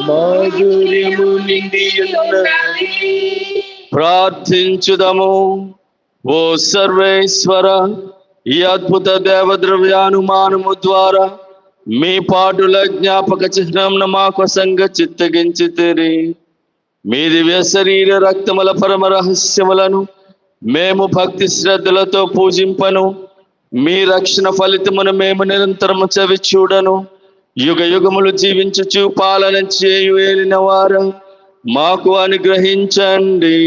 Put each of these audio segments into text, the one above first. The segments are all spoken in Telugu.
మాధుర్యము నిండియున్నది. ప్రార్థించుదము. ఓ సర్వేశ్వర, ఈ అద్భుత దేవద్రవ్యానుమానము ద్వారా మీ పాటుల జ్ఞాపక చిహ్నం మాకు సంగ చిత్తగించితిరి. మీ దివ్య శరీర రక్తముల పరమ రహస్యములను మేము భక్తి శ్రద్ధలతో పూజింపను. మీ రక్షణ ఫలితమును మేము నిరంతరము చవి చూడను. యుగ యుగములు జీవించుచు పాలన చేయు ఏలిన వారు మాకు అనుగ్రహించండి.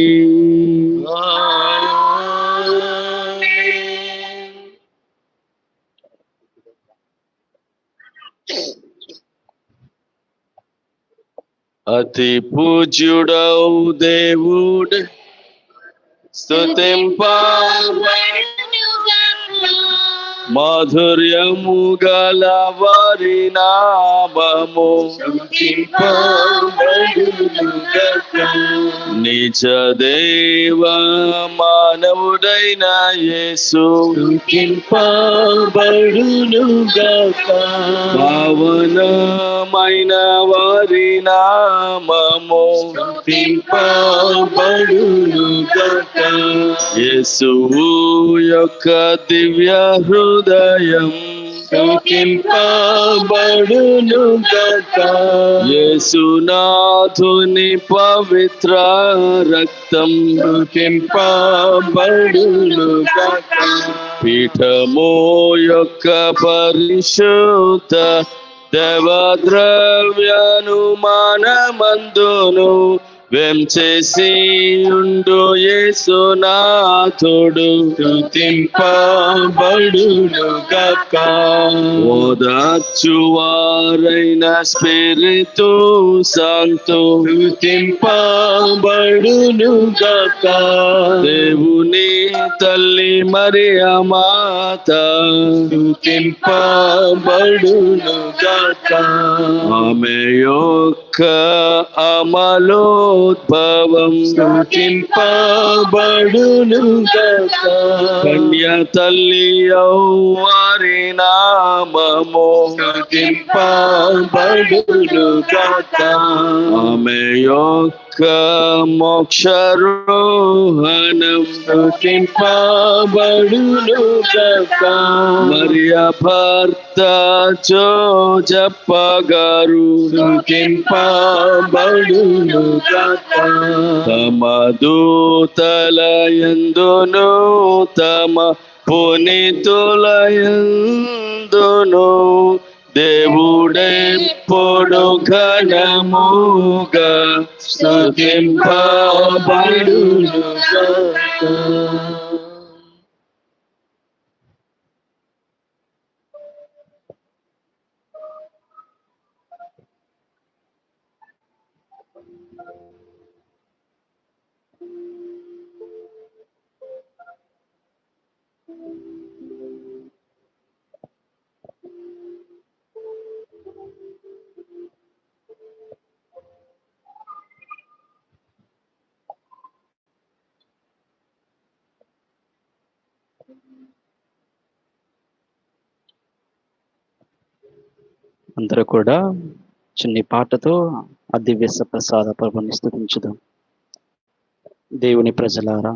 అతి పూజ్యుడౌ దేవుడు స్తుతింప మాధుర్యము గల వారి నామము నిజ దేవ మానవుడైన యేసు పావనమైన వారి నామము యేసు యొక్క దివ్య హృదయం స్తుతింపబడును గాక. యేసునాథుని పవిత్ర రక్తం స్తుతింపబడును గాక. పీఠము యొక్క పరిశుద్ధ దేవద్రవ్యానుమానమందును వెంచేసి ఉండు యేసునాథుడు స్తుతింపబడును గాక. ఓదార్చువారైన స్పిరితు సాంతో స్తుతింపబడును గాక. దేవుని తల్లి మరియా మాత స్తుతింపబడును గాక. ఆమె యొక్క అమలోద్భవం స్తుతింపబడును గాక. కన్య తల్లి వారి నామము స్తుతింపబడును గాక. ఆమె యొక్క మోక్షారోహణం స్తుతింపబడును గాక. మరియా భర్త జోజప్ప గారు స్తుతింపబడును గాక. తమ దూతలయందును తమ పునీతులయందును దేవుడెప్పుడు ఘనముగా స్తుతింపబడును గాక. అందరూ కూడా చిన్ని పాటతో ఆ దివ్య ప్రసాద ప్రభుని స్తుతించుదాం. దేవుని ప్రజలారా,